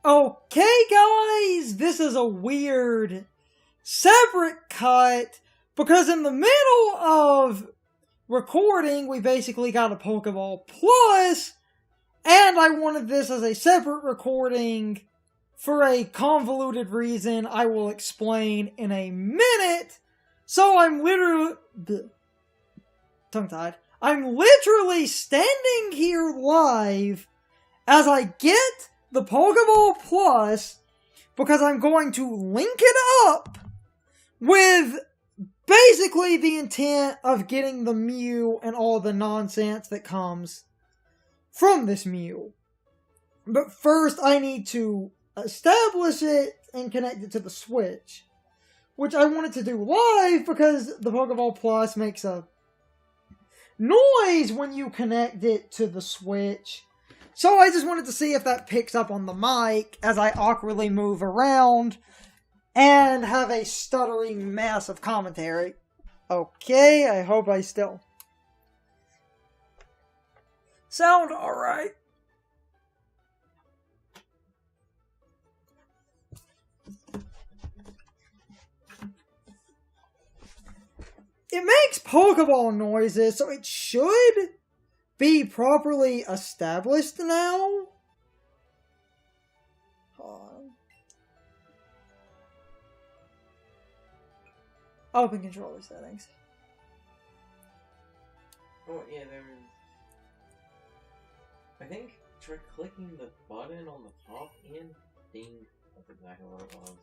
Okay, guys, this is a weird separate cut because in the middle of recording, we basically got a Pokeball Plus, and I wanted this as a separate recording for a convoluted reason I will explain in a minute. So I'm literally... tongue-tied. I'm literally standing here live as I get the Pokeball Plus because I'm going to link it up with basically the intent of getting the Mew and all the nonsense that comes from this Mew. But first I need to establish it and connect it to the Switch, which I wanted to do live because the Pokeball Plus makes a noise when you connect it to the Switch. So I just wanted to see if that picks up on the mic as I awkwardly move around and have a stuttering mess of commentary. Okay, I hope I still sound alright. It makes Pokeball noises, so it should be properly established now. Open controller settings. Oh yeah, there was... I think try clicking the button on the top and ding. That's exactly what it was.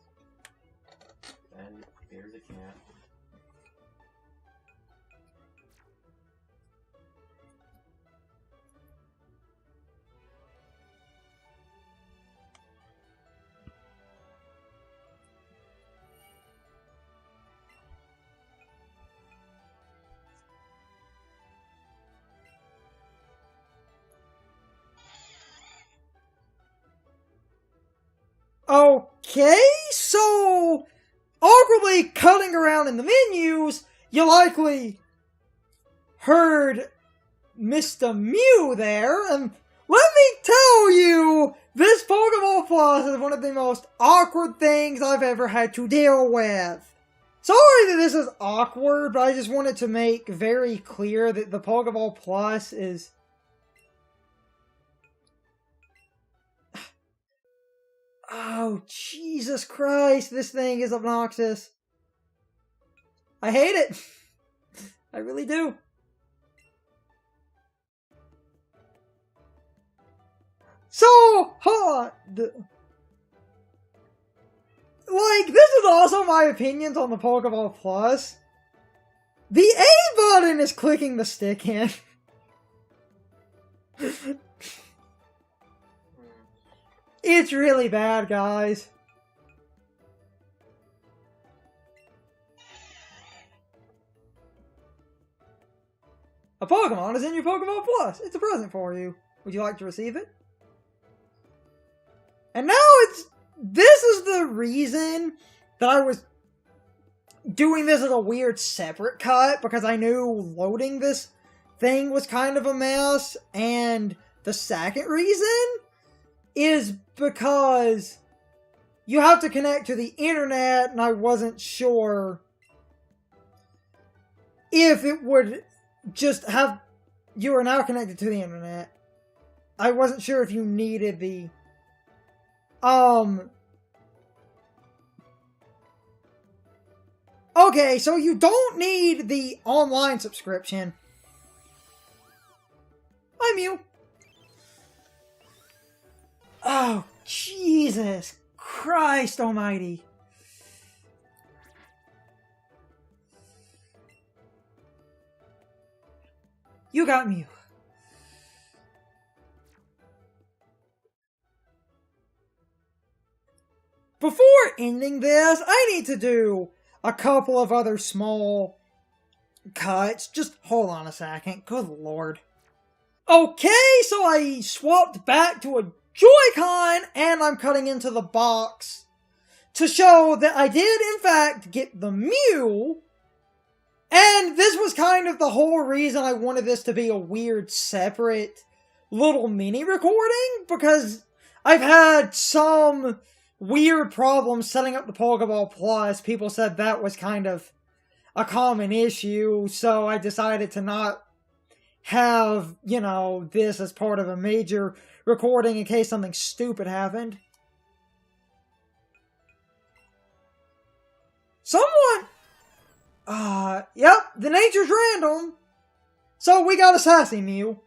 And there's a cat. Okay, so awkwardly cutting around in the menus, you likely heard Mr. Mew there, and let me tell you, this Pokeball Plus is one of the most awkward things I've ever had to deal with. Sorry that this is awkward, but I just wanted to make very clear that the Pokeball Plus is... Oh, Jesus Christ, this thing is obnoxious. I hate it. I really do. So, like, this is also my opinions on the Pokeball Plus. The A button is clicking the stick in. It's really bad, guys. A Pokemon is in your Pokeball Plus. It's a present for you. Would you like to receive it? And now this is the reason that I was doing this as a weird separate cut, because I knew loading this thing was kind of a mess, and the second reason is because you have to connect to the internet, and I wasn't sure if it would just have... You are now connected to the internet. I wasn't sure if you needed the... Okay, so you don't need the online subscription. Hi, Mew. Oh, Jesus Christ almighty. You got Mew. Before ending this, I need to do a couple of other small cuts. Just hold on a second. Good lord. Okay, so I swapped back to a Joy-Con, and I'm cutting into the box to show that I did, in fact, get the Mew. And this was kind of the whole reason I wanted this to be a weird, separate little mini recording, because I've had some weird problems setting up the Pokeball Plus. People said that was kind of a common issue, so I decided to not have, this as part of a major recording in case something stupid happened. Someone... yep, the nature's random. So we got a Sassy Mew.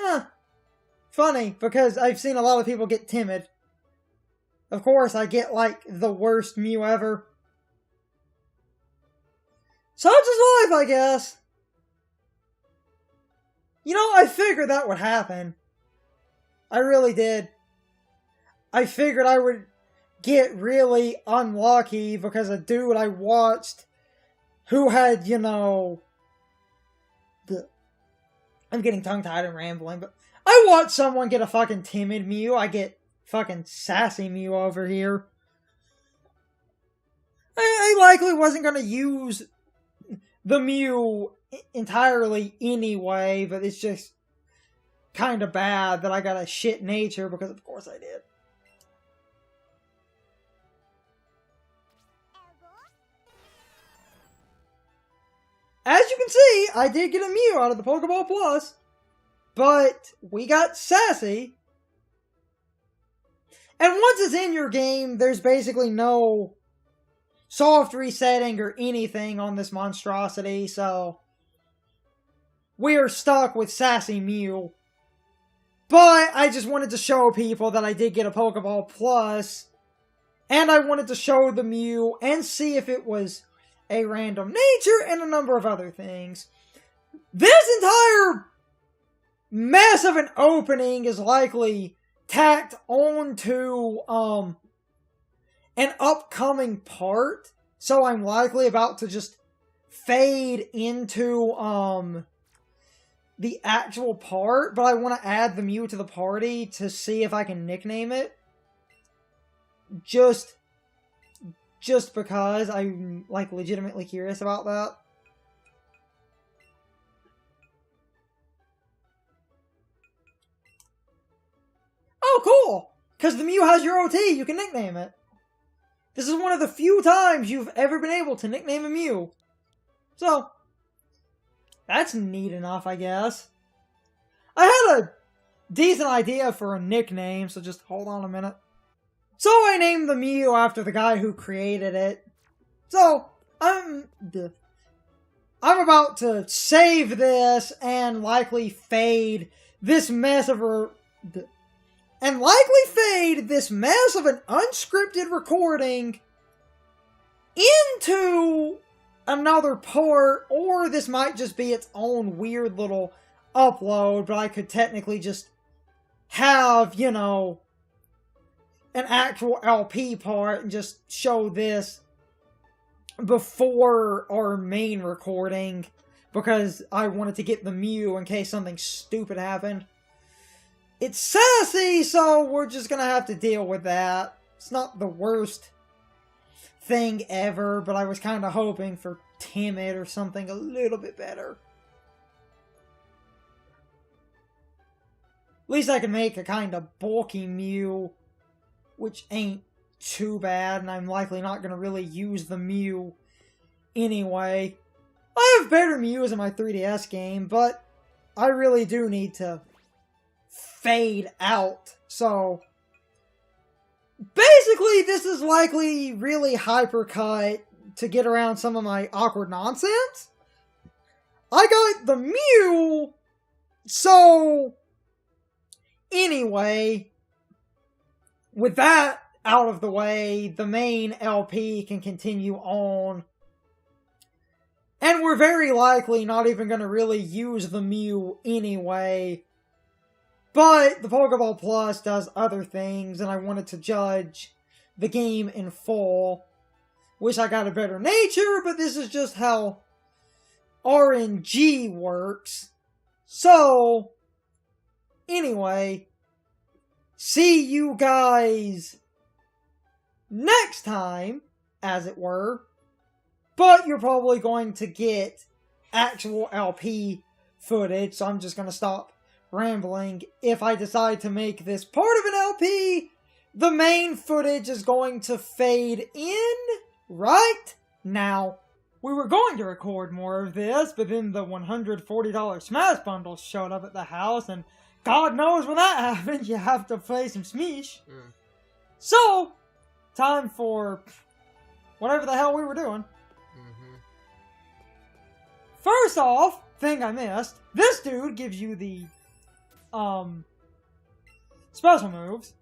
Huh. Funny, because I've seen a lot of people get timid. Of course, I get, the worst Mew ever. Such is life, I guess. I figured that would happen. I really did. I figured I would get really unlucky because a dude I watched who had, I'm getting tongue-tied and rambling, but I watched someone get a fucking timid Mew. I get fucking Sassy Mew over here. I likely wasn't going to use the Mew entirely anyway, but it's just kind of bad that I got a shit nature because of course I did. As you can see, I did get a Mew out of the Pokeball Plus, but we got Sassy. And once it's in your game, there's basically no soft resetting or anything on this monstrosity, so we are stuck with Sassy Mew. But I just wanted to show people that I did get a Pokeball Plus, and I wanted to show the Mew and see if it was a random nature and a number of other things. This entire mess of an opening is likely tacked onto an upcoming part, so I'm likely about to just fade into the actual part, but I want to add the Mew to the party to see if I can nickname it. Just because I'm, legitimately curious about that. Oh, cool! Because the Mew has your OT, you can nickname it. This is one of the few times you've ever been able to nickname a Mew. So, that's neat enough, I guess. I had a decent idea for a nickname, so just hold on a minute. So I named the Mew after the guy who created it. So, I'm about to save this and likely fade this mess of an unscripted recording into another part, or this might just be its own weird little upload, but I could technically just have, an actual LP part and just show this before our main recording because I wanted to get the Mew in case something stupid happened. It's Sassy, so we're just gonna have to deal with that. It's not the worst thing ever, but I was kind of hoping for Timid or something a little bit better. At least I can make a kind of bulky Mew, which ain't too bad, and I'm likely not going to really use the Mew anyway. I have better Mews in my 3DS game, but I really do need to fade out, so basically this is likely really hypercut to get around some of my awkward nonsense. I got the Mew, so anyway, with that out of the way, the main LP can continue on. And we're very likely not even going to really use the Mew anyway. But the Pokeball Plus does other things, and I wanted to judge the game in full. Wish I got a better nature, but this is just how RNG works. So, anyway, see you guys next time, as it were. But you're probably going to get actual LP footage, so I'm just going to stop rambling, if I decide to make this part of an LP, the main footage is going to fade in right now. We were going to record more of this, but then the $140 Smash bundle showed up at the house, and God knows when that happens, you have to play some Smeesh. So, time for whatever the hell we were doing. First off, thing I missed, this dude gives you the, special moves.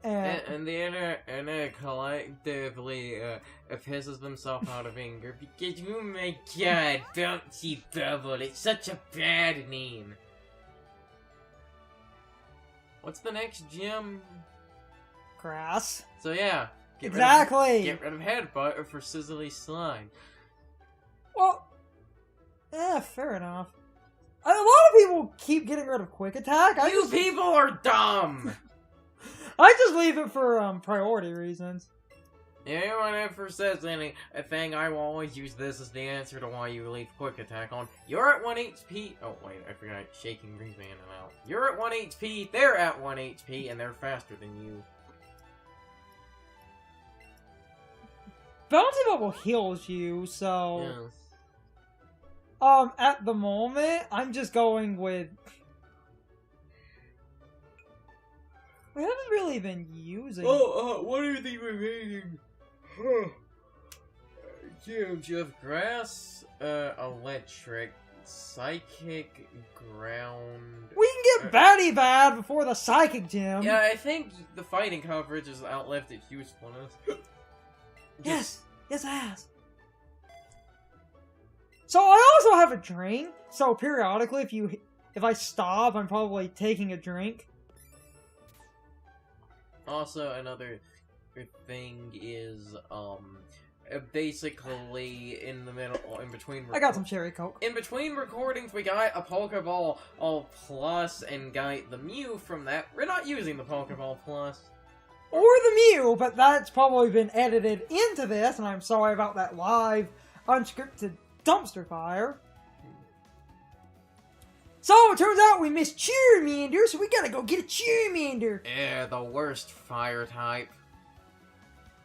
And the internet collectively pisses themselves out of anger because, oh my god, Bouncy Bubble, it's such a bad name. What's the next gym? Grass. So yeah. Exactly! Get rid of Headbutt for Sizzly Slime. Well, fair enough. A lot of people keep getting rid of Quick Attack. You people are dumb! I just leave it for priority reasons. Anyone ever says anything, I will always use this as the answer to why you leave Quick Attack on. You're at 1 HP. Oh, wait, I forgot. Shaking brings me in and out. You're at 1 HP, they're at 1 HP, and they're faster than you. Bouncy Bubble heals you, so... Yeah. At the moment, I'm just going with... We haven't really been using... what are the remaining... gyms? You have Grass, Electric, Psychic, Ground... We can get Batty Bad before the Psychic Gym! Yeah, I think the fighting coverage has outlived its usefulness. Yes! Yes, it has! So I also have a drink, so periodically if I stop, I'm probably taking a drink. Also, another thing is, basically, in between... I got some Cherry Coke. In between recordings, we got a Pokeball Plus and got the Mew from that. We're not using the Pokeball Plus. Or the Mew, but that's probably been edited into this, and I'm sorry about that live, unscripted dumpster fire. So, it turns out we missed Charmander, so we gotta go get a Charmander! Yeah, the worst fire type.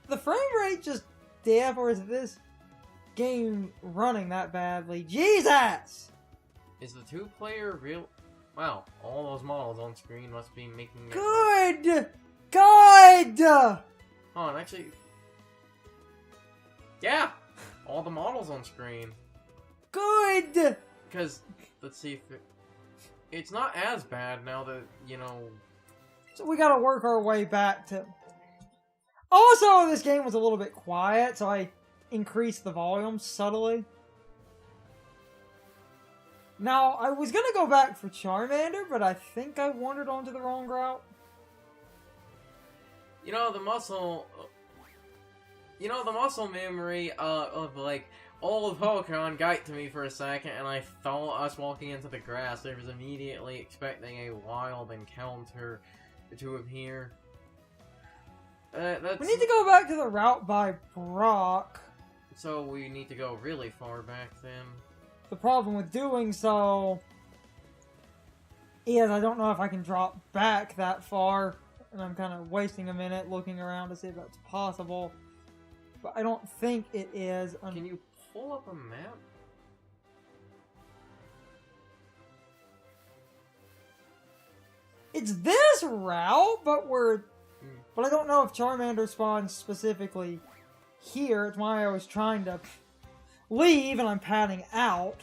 The frame rate just deaf, or is it this game running that badly? Jesus! Is the two-player real... Wow, all those models on screen must be making it... Good! God! Oh, and actually... Yeah! All the models on screen. Good! Because, let's see if it's not as bad now that, you know... So we gotta work our way back to... Also, this game was a little bit quiet, so I increased the volume subtly. Now, I was gonna go back for Charmander, but I think I wandered onto the wrong route. You know, the muscle memory of, like, all of Pokemon got to me for a second, and I thought us walking into the grass, I was immediately expecting a wild encounter to appear. We need to go back to the route by Brock. So we need to go really far back then. The problem with doing so is I don't know if I can drop back that far, and I'm kind of wasting a minute looking around to see if that's possible. But I don't think it is. Can you pull up a map? It's this route, but But I don't know if Charmander spawns specifically here. It's why I was trying to leave, and I'm padding out,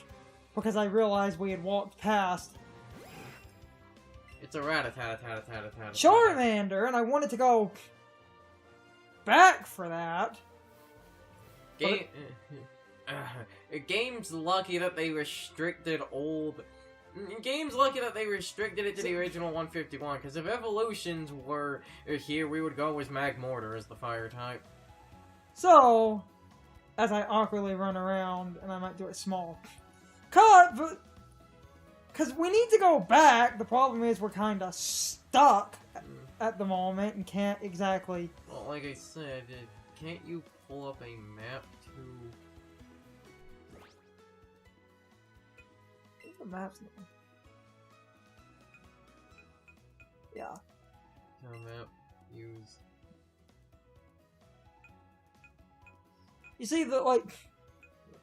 because I realized we had walked past It's a rat-a-tat-a-tat-a-tat-a-tat. Charmander, and I wanted to go back for that. Game's lucky that they restricted Game's lucky that they restricted it to the original 151, because if evolutions were here, we would go with Magmortar as the fire type. So, as I awkwardly run around, and I might do a small cut, but because we need to go back, the problem is we're kind of stuck at the moment and can't exactly... Well, like I said, can't you pull up a map to... The map's name. Yeah. Map. Use. You see the, like...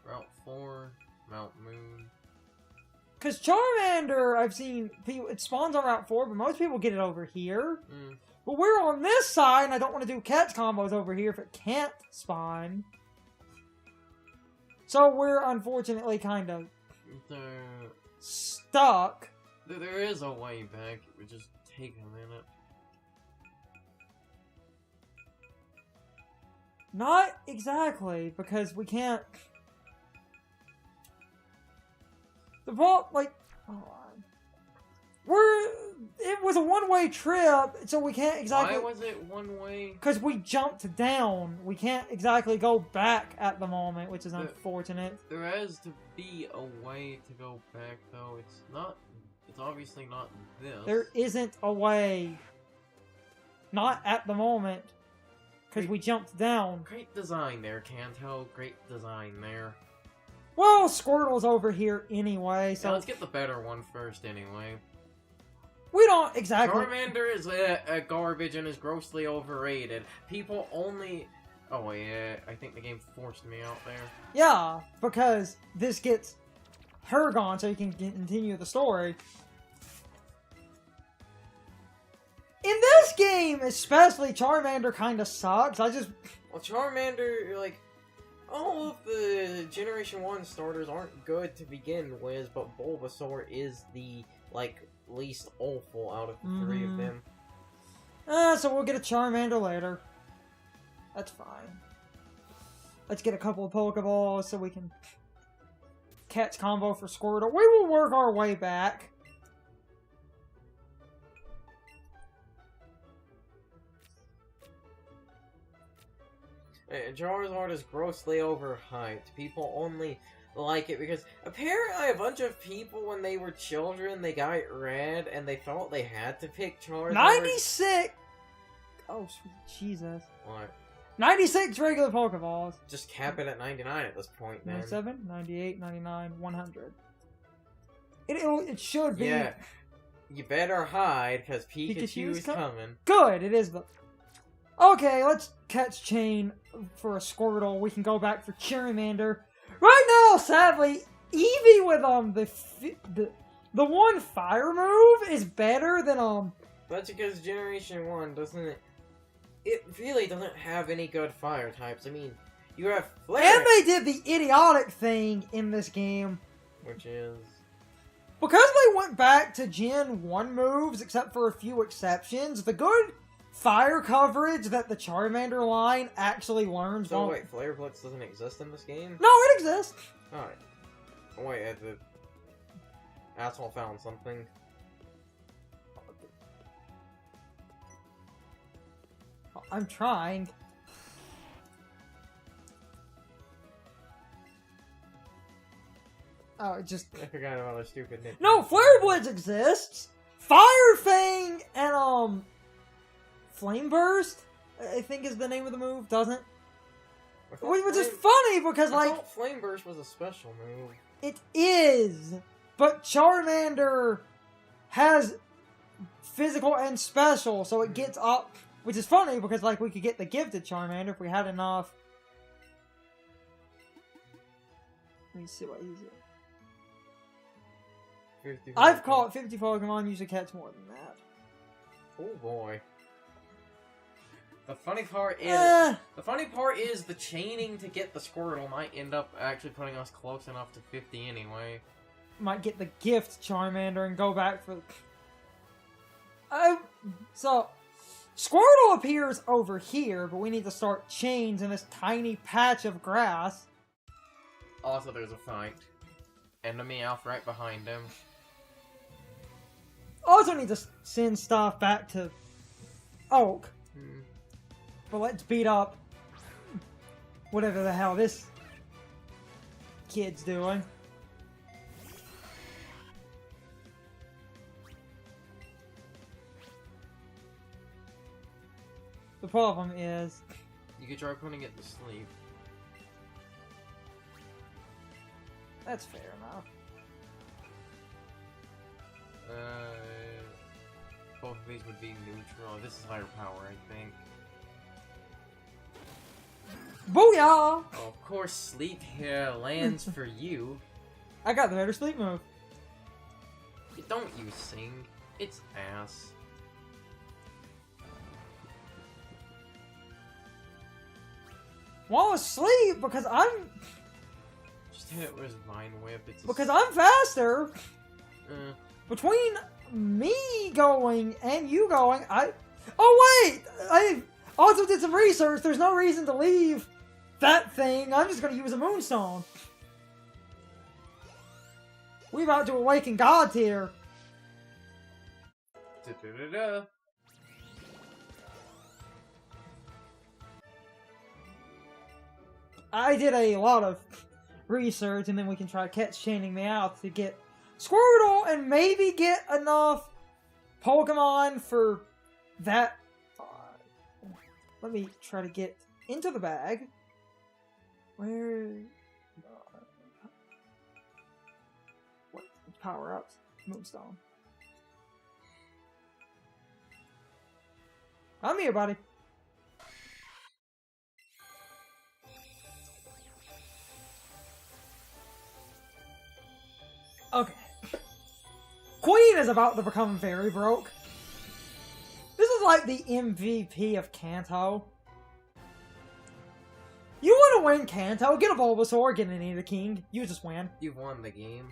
Route 4. Mount Moon. Because Charmander, I've seen people, it spawns on Route 4, but most people get it over here. Mm. But we're on this side, and I don't want to do catch combos over here if it can't spawn. So we're unfortunately kind of stuck. There is a way back. It would just take a minute. Not exactly, because we can't... The vault, like... Hold on. It was a one-way trip, so we can't exactly... Why was it one way? Because we jumped down. We can't exactly go back at the moment, which is unfortunate. There has to be a way to go back, though. It's not... It's obviously not this. There isn't a way. Not at the moment. Because we jumped down. Great design there, Kanto. Great design there. Well, Squirtle's over here anyway, so... Yeah, let's get the better one first, anyway. We don't exactly... Charmander is a garbage and is grossly overrated. People only... Oh, wait, I think the game forced me out there. Yeah, because this gets her gone so you can continue the story. In this game, especially, Charmander kind of sucks. Well, Charmander, like... All of the Generation 1 starters aren't good to begin with, but Bulbasaur is the, like, least awful out of the three of them. So we'll get a Charmander later. That's fine. Let's get a couple of Pokeballs so we can catch combo for Squirtle. We will work our way back. Charizard is grossly overhyped. People only like it because apparently a bunch of people, when they were children, they got red and they felt they had to pick Charizard. 96! Oh, sweet Jesus. What? 96 regular Pokeballs. Just cap it at 99 at this point, then. 97, 98, 99, 100. It should be. Yeah. You better hide, because Pikachu's coming. Good, it is the... Okay, let's catch Chain for a Squirtle. We can go back for Charmander. Right now, sadly, Eevee with the one fire move is better than That's because Generation 1 doesn't... It really doesn't have any good fire types. I mean, you have Flare... And they did the idiotic thing in this game. Which is... Because they went back to Gen 1 moves, except for a few exceptions, the good fire coverage that the Charmander line actually learns... So wait, Flare Blitz doesn't exist in this game? No, it exists! Alright. Oh, wait, the asshole found something. I'm trying. Oh, it just... I forgot about our stupid nickname. No, Flare Blitz exists! Fire Fang and, Flame Burst, I think is the name of the move, doesn't? Which is funny because, I thought Flame Burst was a special move. It is! But Charmander has physical and special, so it gets up... Which is funny because, like, we could get the gifted Charmander if we had enough. Let me see what he's in. I've caught 50 Pokemon, usually catch more than that. Oh boy. The funny part is the chaining to get the Squirtle might end up actually putting us close enough to 50 anyway. Might get the gift Charmander and go back for... So, Squirtle appears over here, but we need to start chains in this tiny patch of grass. Also, there's a fight. Enemy Alpha right behind him. Also need to send stuff back to Oak. But let's beat up whatever the hell this kid's doing. The problem is... You could try putting it to sleep. That's fair enough. base would be neutral. This is higher power, I think. Booyah! Oh, of course, sleep here lands for you. I got the better sleep move. Don't you sing. It's ass. While asleep, because I'm... Just hit it with Vine Whip. It's Because I'm faster. Uh, Between me going and you going, Oh wait! I also did some research. There's no reason to leave that thing. I'm just gonna use a Moonstone. We about to awaken gods here. da-da-da-da. I did a lot of research, and then we can try to catch Channing Meowth to get Squirtle and maybe get enough Pokemon for that. Let me try to get into the bag. Where? What? Power ups. Moonstone. I'm here, buddy. Okay. Queen is about to become very broke. This is like the MVP of Kanto. You want to win Kanto? Get a Bulbasaur, get an Nidoking. You just win. You've won the game.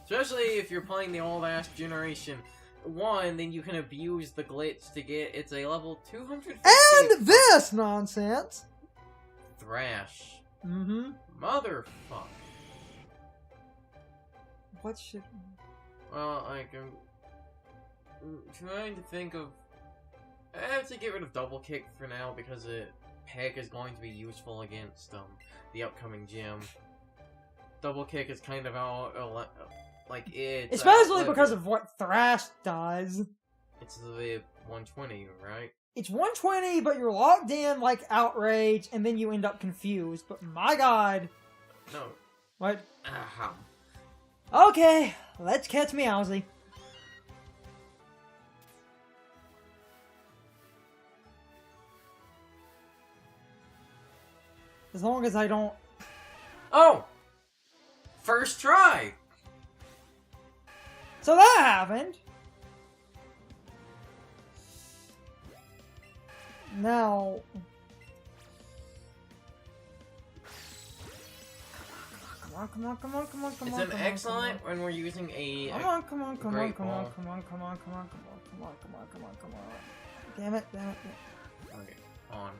Especially if you're playing the old-ass Generation 1, then you can abuse the glitch to get... It's a level 250... And this nonsense! Thrash. Mm-hmm. Motherfucker. What should... Well, like, I'm trying to think of... I have to get rid of Double Kick for now, because Peck is going to be useful against the upcoming gym. Double Kick is kind of out... like, it's... Especially because of what Thrash does. It's the 120, right? It's 120, but you're locked in, like, Outrage, and then you end up confused. But my god... No. What? Aha. Okay, let's catch Meowsy. As long as I don't... Oh! First try! So that happened. Now... Come on. It's an excellent when we're using a... Come on. Great ball. Damn it. Okay, on.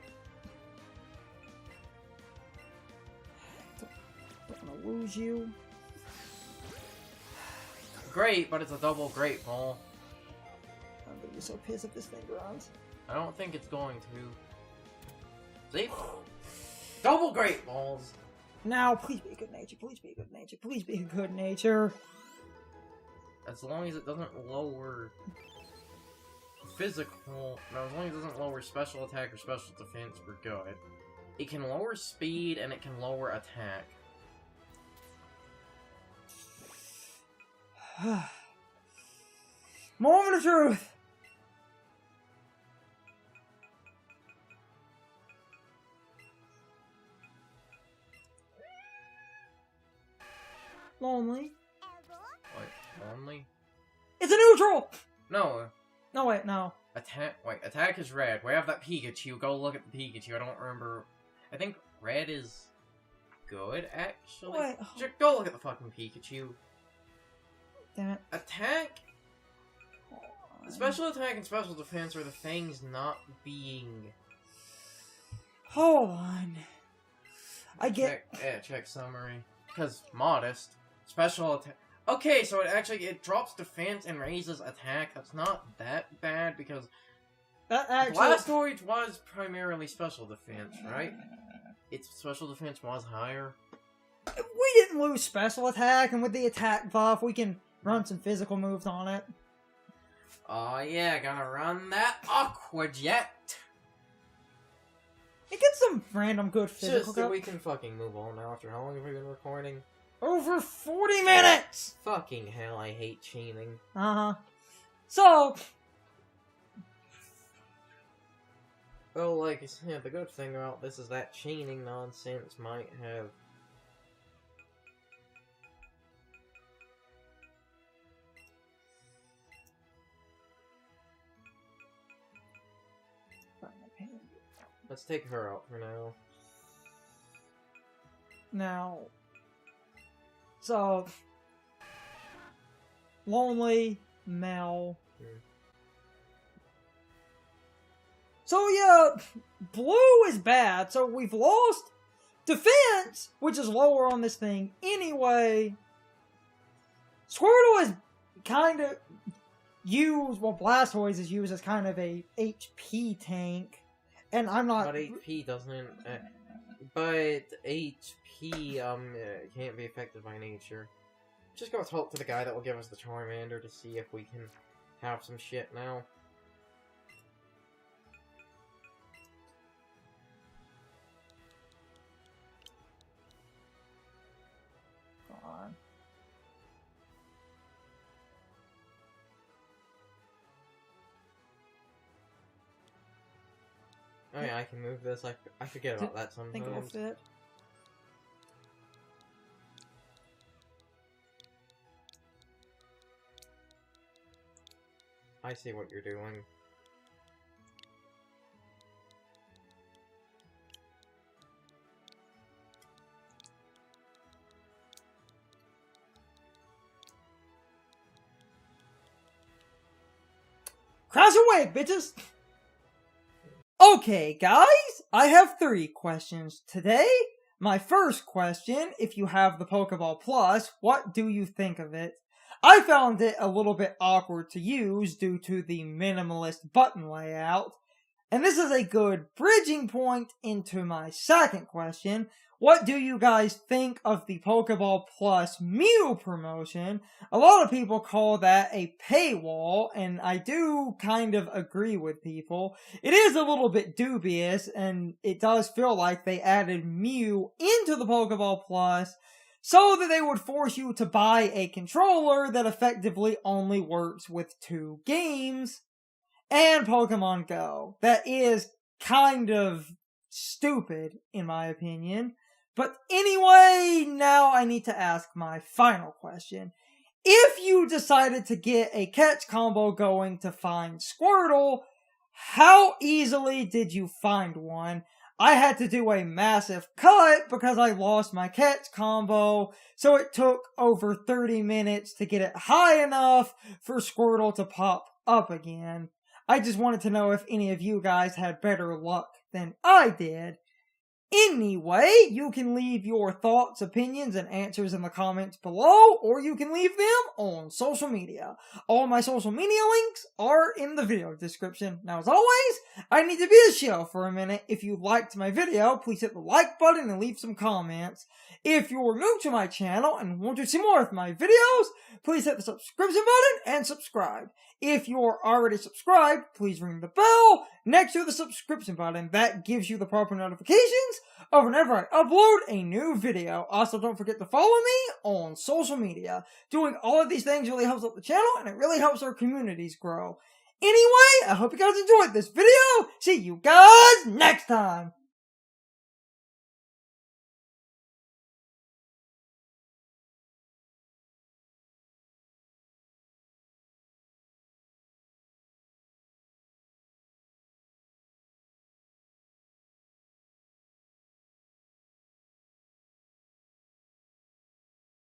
Don't wanna lose you. Great, but it's a double great ball. I'm gonna be so pissed if this thing runs. I don't think it's going to. See? Double great balls! Now, please be a good nature. Please be a good nature. As long as it doesn't lower physical... No, as long as it doesn't lower special attack or special defense, we're good. It can lower speed and it can lower attack. Moment of truth. Lonely. Wait, only? It's a neutral! No. No, wait, no. Attack is red. We have that Pikachu. Go look at the Pikachu. I don't remember. I think red is good, actually. Wait. Just go look at the fucking Pikachu. Damn it. Attack? Special attack and special defense are the things not being... Hold on. I get... Check summary. Because modest. Special attack... Okay, so it drops defense and raises attack. That's not that bad, because... That actually... Blastoise was primarily special defense, right? Its special defense was higher. We didn't lose special attack, and with the attack buff, we can run some physical moves on it. Oh yeah, gonna run that Aqua Jet! It gets some random good physical Just stuff. we can fucking move on now after how long have we been recording? Over 40 minutes! Fucking hell, I hate chaining. Uh-huh. So, Well, like I said, the good thing about this is that chaining nonsense might have... Let's take her out for now. Now, so, lonely, Mel. So yeah, blue is bad, so we've lost defense, which is lower on this thing anyway. Squirtle is kind of used, well, Blastoise is used as kind of a HP tank, and I'm not... But HP doesn't... but HP, can't be affected by nature. Just go talk to the guy that will give us the Charmander to see if we can have some shit now. Oh yeah, I can move this. I forget about that sometimes. I think it'll fit. I see what you're doing. Crash away, bitches! Okay, guys, I have 3 questions today. My first question, if you have the Pokeball Plus, what do you think of it? I found it a little bit awkward to use due to the minimalist button layout. And this is a good bridging point into my second question. What do you guys think of the Pokeball Plus Mew promotion? A lot of people call that a paywall, and I do kind of agree with people. It is a little bit dubious, and it does feel like they added Mew into the Pokeball Plus so that they would force you to buy a controller that effectively only works with 2 games and Pokemon Go. That is kind of stupid, in my opinion. But anyway, now I need to ask my final question. If you decided to get a catch combo going to find Squirtle, how easily did you find one? I had to do a massive cut because I lost my catch combo, so it took over 30 minutes to get it high enough for Squirtle to pop up again. I just wanted to know if any of you guys had better luck than I did. Anyway, you can leave your thoughts, opinions, and answers in the comments below, or you can leave them on social media. All my social media links are in the video description. Now, as always, I need to be a show for a minute. If you liked my video, please hit the like button and leave some comments. If you're new to my channel and want to see more of my videos, please hit the subscription button and subscribe. If you're already subscribed, please ring the bell next to the subscription button. That gives you the proper notifications of whenever I upload a new video. Also, don't forget to follow me on social media. Doing all of these things really helps out the channel, and it really helps our communities grow. Anyway, I hope you guys enjoyed this video. See you guys next time.